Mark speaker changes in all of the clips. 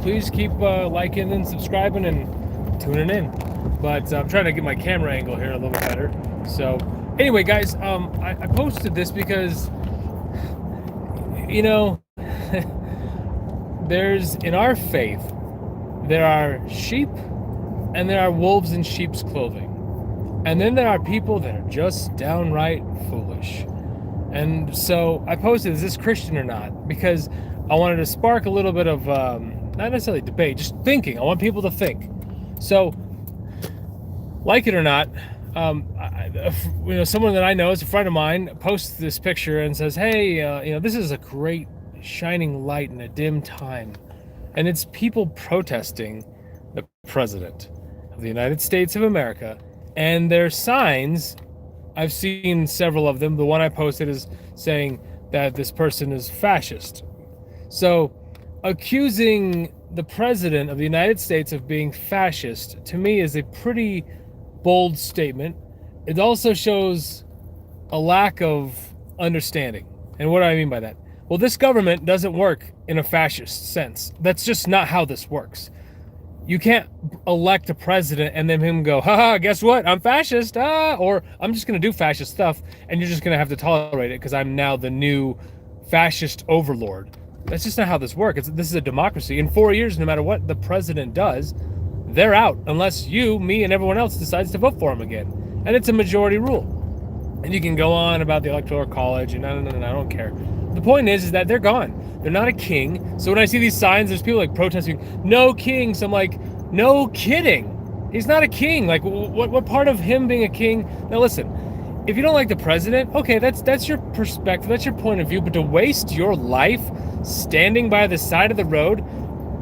Speaker 1: please keep liking and subscribing and tuning in. But I'm trying to get my camera angle here a little bit better. So anyway, guys, I posted this because, you know, there's, in our faith, there are sheep and there are wolves in sheep's clothing. And then there are people that are just downright foolish. And so I posted, is this Christian or not? Because I wanted to spark a little bit of, not necessarily debate, just thinking. I want people to think. So, like it or not, someone that I know is a friend of mine posts this picture and says, hey, this is a great shining light in a dim time. And it's people protesting the president of the United States of America. And their signs, I've seen several of them. The one I posted is saying that this person is fascist. So accusing the president of the United States of being fascist, to me, is a pretty bold statement. It also shows a lack of understanding. And what do I mean by that? Well, this government doesn't work in a fascist sense. That's just not how this works. You can't elect a president and then him go, haha, guess what? I'm fascist, or I'm just going to do fascist stuff, and you're just going to have to tolerate it because I'm now the new fascist overlord. That's just not how this works. This is a democracy. In 4 years, no matter what the president does, they're out unless you, me, and everyone else decides to vote for him again. And it's a majority rule. And you can go on about the Electoral College, and no, I don't care. The point is that they're gone. They're not a king. So when I see these signs, there's people like protesting, no kings. I'm like, no kidding. He's not a king. Like, what part of him being a king? Now listen, if you don't like the president, okay, that's your perspective, that's your point of view. But to waste your life standing by the side of the road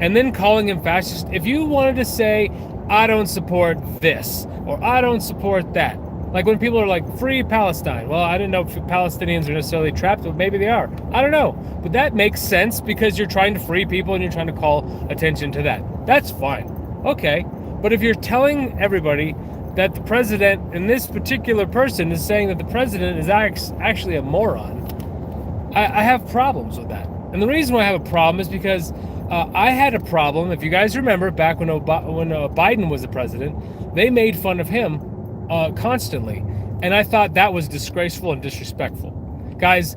Speaker 1: and then calling him fascist, if you wanted to say, I don't support this or I don't support that. Like when people are like, free Palestine. Well, I didn't know if Palestinians are necessarily trapped, but maybe they are. I don't know. But that makes sense because you're trying to free people and you're trying to call attention to that. That's fine. Okay. But if you're telling everybody that the president, and this particular person is saying that the president is actually a moron, I have problems with that. And the reason why I have a problem is because I had a problem, if you guys remember, back when Biden was the president, they made fun of him constantly. And I thought that was disgraceful and disrespectful. Guys,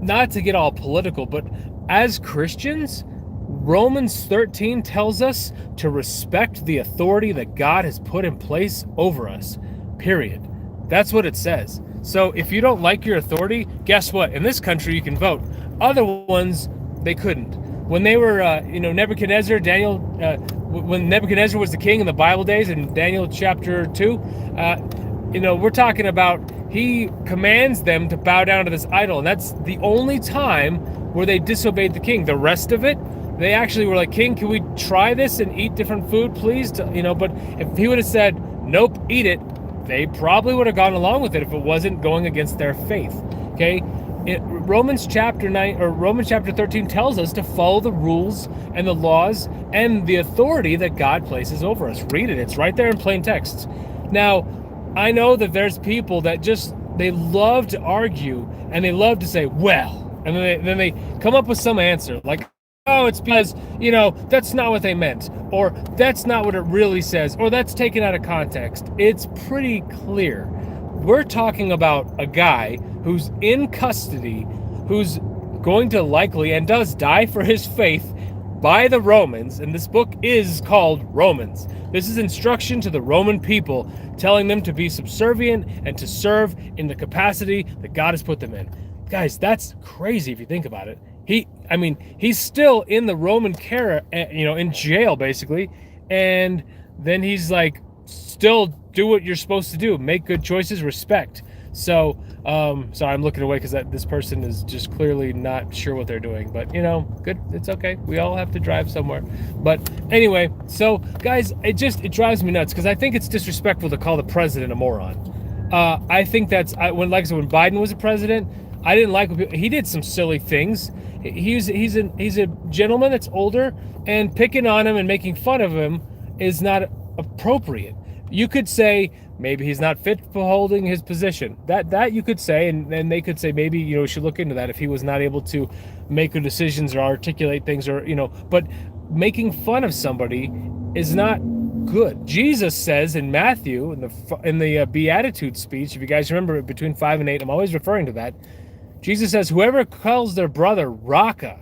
Speaker 1: not to get all political, but as Christians, Romans 13 tells us to respect the authority that God has put in place over us, period. That's what it says. So if you don't like your authority, guess what? In this country, you can vote. Other ones, they couldn't. When they were, Nebuchadnezzar, Daniel, when Nebuchadnezzar was the king in the Bible days in Daniel chapter 2, we're talking about he commands them to bow down to this idol. And that's the only time where they disobeyed the king. The rest of it, they actually were like, King, can we try this and eat different food, please? But if he would have said, nope, eat it, they probably would have gone along with it if it wasn't going against their faith. Okay? Romans chapter 13 tells us to follow the rules and the laws and the authority that God places over us. Read it. It's right there in plain text. Now, I know that there's people that they love to argue and they love to say, well, and then they come up with some answer like, oh, it's because, that's not what they meant, or that's not what it really says, or that's taken out of context. It's pretty clear. We're talking about a guy who's in custody, who's going to likely and does die for his faith by the Romans, and this book is called Romans. This is instruction to the Roman people, telling them to be subservient and to serve in the capacity that God has put them in. Guys, that's crazy if you think about it. He's still in the Roman care, in jail basically, and then he's like, still do what you're supposed to do, make good choices, respect. So, sorry, I'm looking away because this person is just clearly not sure what they're doing. But good, it's okay. We all have to drive somewhere. But anyway, so guys, it drives me nuts because I think it's disrespectful to call the president a moron. I think that's when Biden was a president, I didn't like he did some silly things. He's a gentleman that's older, and picking on him and making fun of him is not appropriate. You could say maybe he's not fit for holding his position. That you could say, and then they could say maybe we should look into that if he was not able to make good decisions or articulate things, or but making fun of somebody is not good. Jesus says in Matthew, in the Beatitude speech, if you guys remember, between 5 and 8, I'm always referring to that. Jesus says, whoever calls their brother Raka,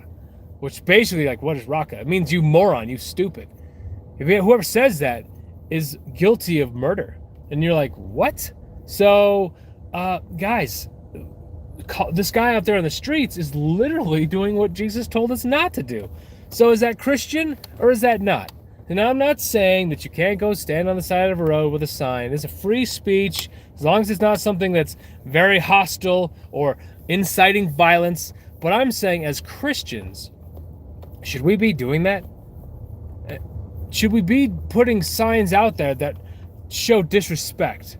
Speaker 1: which basically, like, what is Raka? It means you moron, you stupid. Whoever says that is guilty of murder. And you're like, what? So, guys, this guy out there in the streets is literally doing what Jesus told us not to do. So is that Christian or is that not? And I'm not saying that you can't go stand on the side of a road with a sign. It's a free speech, as long as it's not something that's very hostile or inciting violence. But I'm saying, as Christians, should we be doing that? Should we be putting signs out there that show disrespect?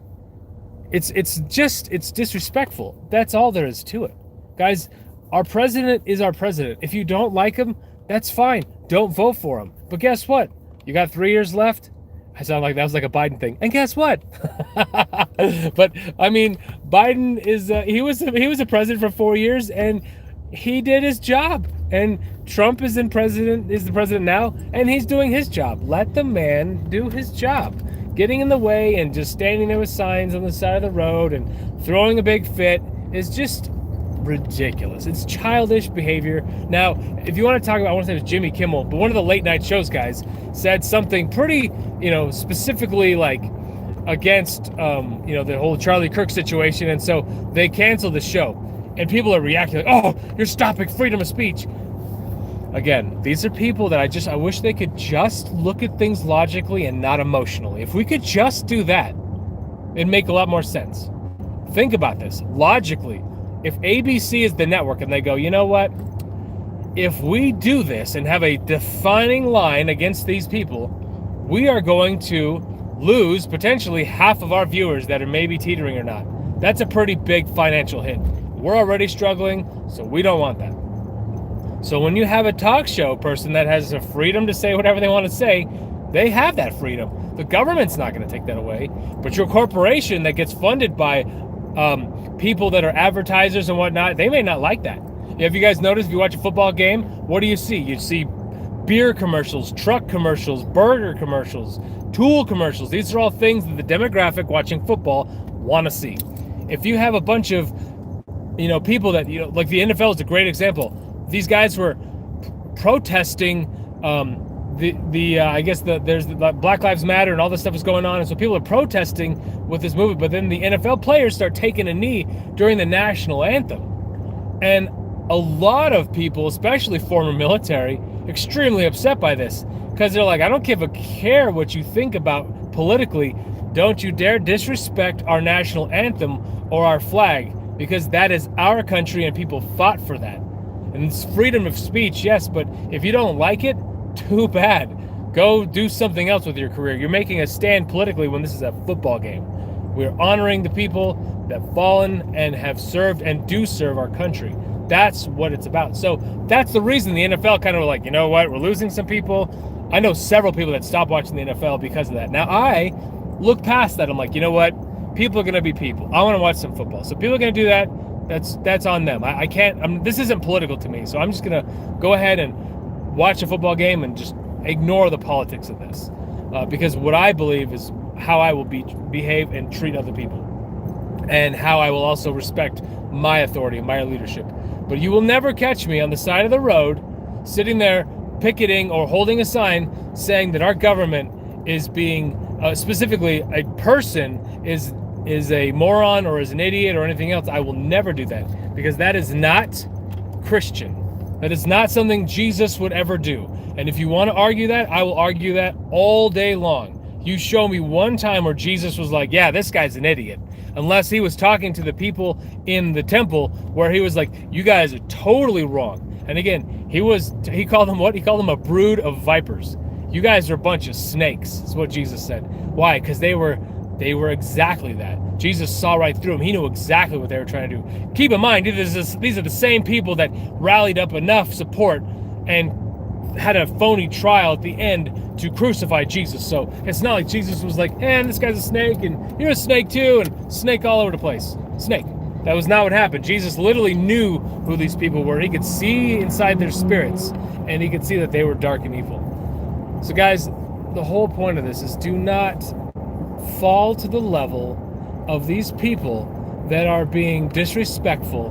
Speaker 1: It's disrespectful. That's all there is to it. Guys, our president is our president. If you don't like him, that's fine. Don't vote for him. But guess what? You got 3 years left. I sound like that was like a Biden thing. And guess what? But I mean, Biden is he was a president for 4 years, and he did his job. And Trump is the president now, and he's doing his job. Let the man do his job. Getting in the way and just standing there with signs on the side of the road and throwing a big fit is just ridiculous. It's childish behavior. Now, if you want to talk about, I want to say it was Jimmy Kimmel, but one of the late night shows guys said something pretty, specifically like against, the whole Charlie Kirk situation. And so they canceled the show, and people are reacting like, oh, you're stopping freedom of speech. Again, these are people that I wish they could just look at things logically and not emotionally. If we could just do that, it'd make a lot more sense. Think about this logically. If ABC is the network and they go, you know what? If we do this and have a defining line against these people, we are going to lose potentially half of our viewers that are maybe teetering or not. That's a pretty big financial hit. We're already struggling, so we don't want that. So when you have a talk show person that has the freedom to say whatever they want to say, they have that freedom. The government's not going to take that away. But your corporation that gets funded by people that are advertisers and whatnot, they may not like that. Have you guys noticed, if you watch a football game, what do you see? You see beer commercials, truck commercials, burger commercials, tool commercials. These are all things that the demographic watching football want to see. If you have a bunch of people that, like the NFL is a great example. These guys were protesting there's the Black Lives Matter and all this stuff is going on, and so people are protesting with this movement. But then the NFL players start taking a knee during the national anthem, and a lot of people, especially former military, extremely upset by this because they're like, I don't care what you think about politically. Don't you dare disrespect our national anthem or our flag, because that is our country and people fought for that. And it's freedom of speech, yes, but if you don't like it, too bad. Go do something else with your career. You're making a stand politically when this is a football game. We're honoring the people that have fallen and have served and do serve our country. That's what it's about. So that's the reason the NFL kind of like, you know what, we're losing some people. I know several people that stopped watching the NFL because of that. Now I look past that. I'm like, you know what? People are going to be people. I want to watch some football. So people are going to do that. That's on them. I can't, this isn't political to me. So I'm just going to go ahead and watch a football game and just ignore the politics of this. Because what I believe is how I will behave and treat other people. And how I will also respect my authority and my leadership. But you will never catch me on the side of the road, sitting there picketing or holding a sign saying that our government is being, specifically a person is a moron or is an idiot or anything else. I will never do that, because that is not Christian. That is not something Jesus would ever do. And if you want to argue that, I will argue that all day long. You show me one time where Jesus was like, yeah, this guy's an idiot. Unless he was talking to the people in the temple where he was like, you guys are totally wrong. And again, he called them what? He called them a brood of vipers. You guys are a bunch of snakes, is what Jesus said. Why? Because they were exactly that. Jesus saw right through them. He knew exactly what they were trying to do. Keep in mind, these are the same people that rallied up enough support and had a phony trial at the end to crucify Jesus. So it's not like Jesus was like, man, this guy's a snake, and you're a snake too, and snake all over the place. Snake. That was not what happened. Jesus literally knew who these people were. He could see inside their spirits, and he could see that they were dark and evil. So guys, the whole point of this is do not fall to the level of these people that are being disrespectful,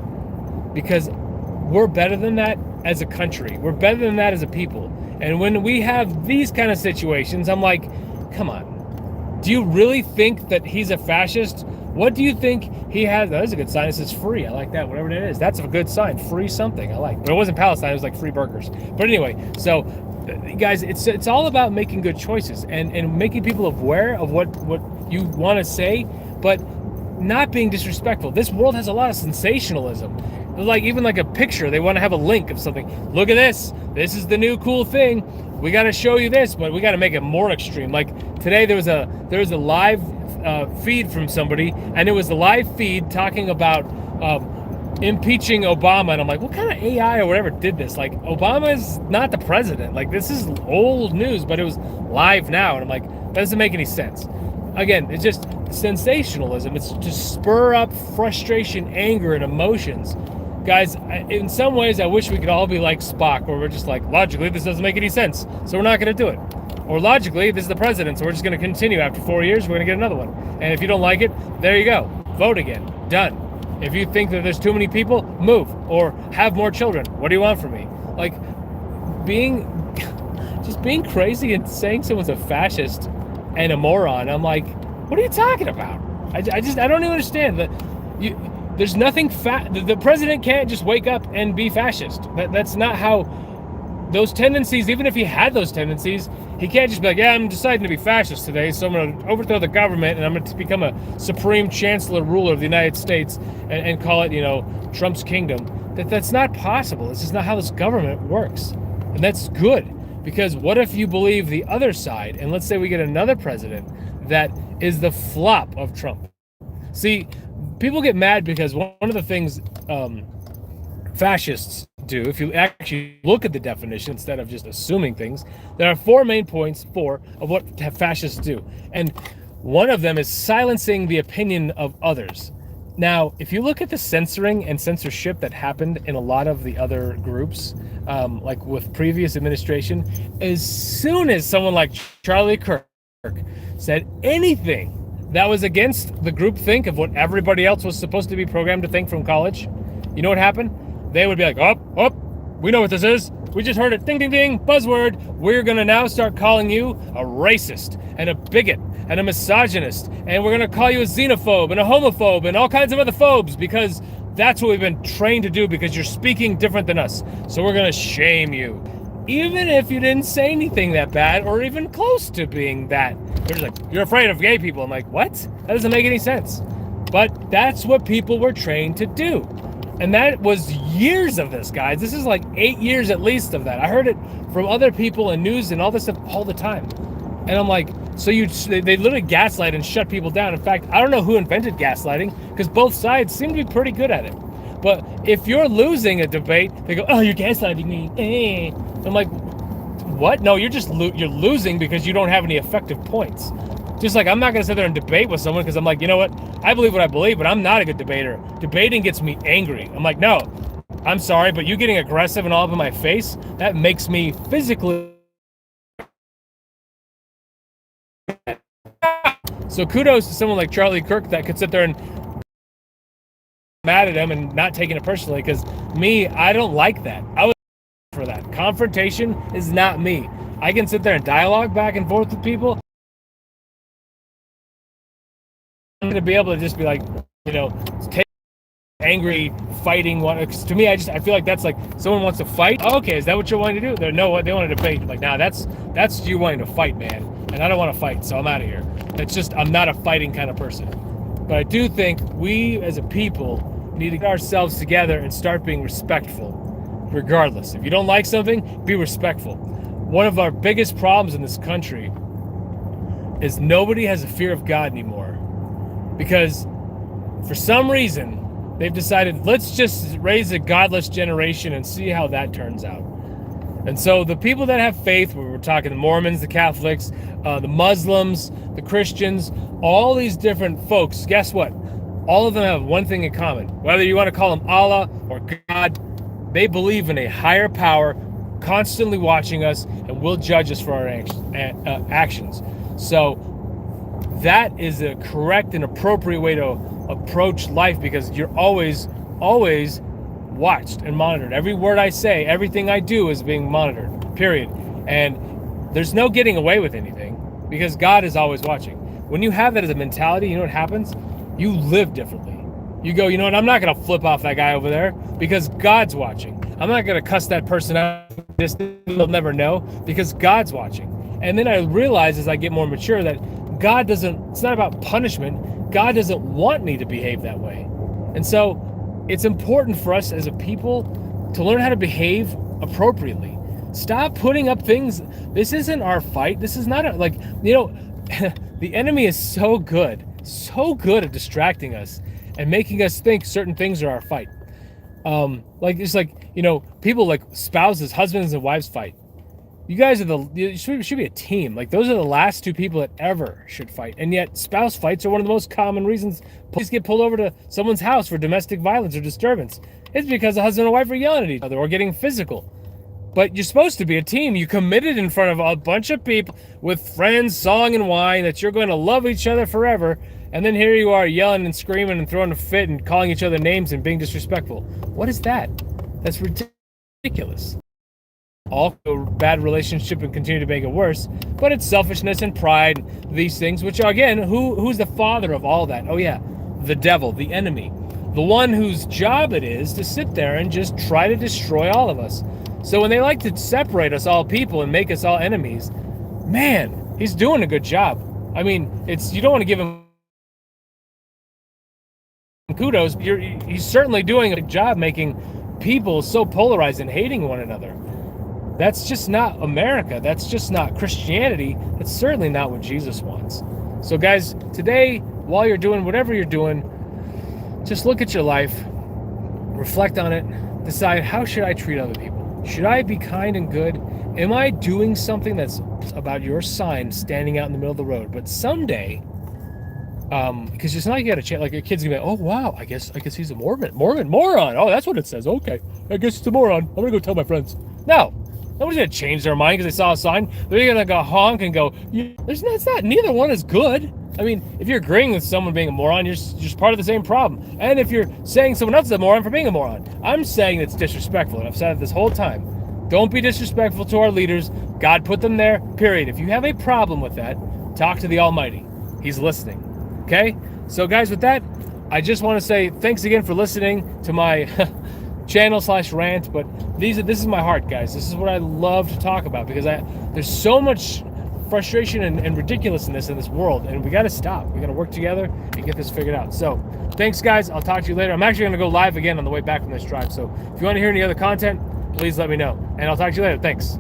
Speaker 1: because we're better than that as a country. We're better than that as a people. And when we have these kind of situations, I'm like, come on. Do you really think that he's a fascist? What do you think he has? That is a good sign. It says free. I like that, whatever it is. That's a good sign. Free something. I like. But it wasn't Palestine. It was like free burgers. But anyway, so guys, it's all about making good choices and making people aware of what you want to say, but not being disrespectful. This world has a lot of sensationalism. Like even like a picture, they want to have a link of something. Look at this. This is the new cool thing. We got to show you this, but we got to make it more extreme. Like today, there was a live feed from somebody, and it was the live feed talking about impeaching Obama, and I'm like, what kind of AI or whatever did this? Like, Obama is not the president. Like, this is old news, but it was live now, and I'm like, that doesn't make any sense. Again, it's just sensationalism. It's just spur up frustration, anger, and emotions. Guys, in some ways, I wish we could all be like Spock, where we're just like, logically, this doesn't make any sense, so we're not going to do it. Or logically, this is the president, so we're just going to continue. After 4 years, we're going to get another one. And if you don't like it, there you go. Vote again. Done. If you think that there's too many people, move. Or have more children. What do you want from me? Like, being crazy and saying someone's a fascist and a moron, I'm like, what are you talking about? I don't even understand. There's nothing the president can't just wake up and be fascist. That's not how those tendencies, even if he had those tendencies, he can't just be like, yeah, I'm deciding to be fascist today, so I'm going to overthrow the government and I'm going to become a supreme chancellor ruler of the United States and call it, Trump's kingdom. That's not possible. It's just not how this government works. And that's good, because what if you believe the other side, and let's say we get another president that is the flop of Trump? See, people get mad because one of the things fascists do, if you actually look at the definition instead of just assuming things, there are four main points of what fascists do. And one of them is silencing the opinion of others. Now, if you look at the censoring and censorship that happened in a lot of the other groups, like with previous administration, as soon as someone like Charlie Kirk said anything that was against the groupthink of what everybody else was supposed to be programmed to think from college, you know what happened? They would be like, oh, we know what this is. We just heard it. Ding, ding, ding. Buzzword. We're going to now start calling you a racist and a bigot and a misogynist. And we're going to call you a xenophobe and a homophobe and all kinds of other phobes, because that's what we've been trained to do, because you're speaking different than us. So we're going to shame you. Even if you didn't say anything that bad or even close to being that. They're just like, you're afraid of gay people. I'm like, what? That doesn't make any sense. But that's what people were trained to do. And that was years of this, guys. This is like 8 years at least of that. I heard it from other people in news and all this stuff all the time. And I'm like, so they literally gaslight and shut people down. In fact, I don't know who invented gaslighting, because both sides seem to be pretty good at it. But if you're losing a debate, they go, oh, you're gaslighting me. I'm like, what? No, you're losing because you don't have any effective points. Just like I'm not going to sit there and debate with someone because I'm like, you know what? I believe what I believe, but I'm not a good debater. Debating gets me angry. I'm like, no, I'm sorry, but you getting aggressive and all up in my face, that makes me physically. So kudos to someone like Charlie Kirk that could sit there and mad at him and not taking it personally, because me, I don't like that. I was for that. Confrontation is not me. I can sit there and dialogue back and forth with people. I'm going to be able to just be like, take angry fighting one. To me, I feel like that's like someone wants to fight. Oh, okay, is that what you're wanting to do? They know what they want to debate. Like, nah, that's you wanting to fight, man. And I don't want to fight, so I'm out of here. It's just I'm not a fighting kind of person. But I do think we as a people need to get ourselves together and start being respectful, regardless. If you don't like something, be respectful. One of our biggest problems in this country is nobody has a fear of God anymore. Because for some reason, they've decided, let's just raise a godless generation and see how that turns out. And so the people that have faith, we're talking the Mormons, the Catholics, the Muslims, the Christians, all these different folks, guess what? All of them have one thing in common. Whether you want to call them Allah or God, they believe in a higher power constantly watching us and will judge us for our actions. So that is a correct and appropriate way to approach life, because you're always watched and monitored. Every word I say, everything I do is being monitored, period. And there's no getting away with anything, because God is always watching. When you have that as a mentality, you know what happens? You live differently. You go, you know what, I'm not going to flip off that guy over there because God's watching. I'm not going to cuss that person out. They'll never know because God's watching. And then I realize as I get more mature that God doesn't, it's not about punishment. God doesn't want me to behave that way. And so it's important for us as a people to learn how to behave appropriately. Stop putting up things. This isn't our fight. This is not the enemy is so good at distracting us and making us think certain things are our fight. People like spouses, husbands and wives fight. You guys are you should be a team. Like, those are the last two people that ever should fight. And yet spouse fights are one of the most common reasons police get pulled over to someone's house for domestic violence or disturbance. It's because the husband and wife are yelling at each other or getting physical. But you're supposed to be a team. You committed in front of a bunch of people with friends, song and wine, that you're going to love each other forever. And then here you are yelling and screaming and throwing a fit and calling each other names and being disrespectful. What is that? That's ridiculous. All a bad relationship and continue to make it worse. But it's selfishness and pride, these things, which again, who's the father of all that? Oh yeah, the devil, the enemy. The one whose job it is to sit there and just try to destroy all of us. So when they like to separate us all people and make us all enemies, man, he's doing a good job. I mean, you don't want to give him kudos. He's certainly doing a good job making people so polarized and hating one another. That's just not America. That's just not Christianity. That's certainly not what Jesus wants. So guys, today, while you're doing whatever you're doing, just look at your life, reflect on it, decide, how should I treat other people? Should I be kind and good? Am I doing something that's about your sign standing out in the middle of the road? But someday, because it's not like you got a chance, like your kid's gonna be like, oh wow, I guess he's a moron. Oh, that's what it says. Okay, I guess it's a moron. I'm gonna go tell my friends. No, nobody's gonna change their mind because they saw a sign. They're gonna go honk and go, neither one is good. I mean, if you're agreeing with someone being a moron, you're just part of the same problem. And if you're saying someone else is a moron for being a moron, I'm saying it's disrespectful, and I've said it this whole time. Don't be disrespectful to our leaders. God put them there, period. If you have a problem with that, talk to the Almighty. He's listening, okay? So guys, with that, I just want to say thanks again for listening to my channel/rant, but this is my heart, guys. This is what I love to talk about, because there's so much frustration and ridiculousness in this world, and we got to stop. We got to work together and get this figured out. So thanks, guys. I'll talk to you later. I'm actually going to go live again on the way back from this drive, so if you want to hear any other content, please let me know, and I'll talk to you later. Thanks.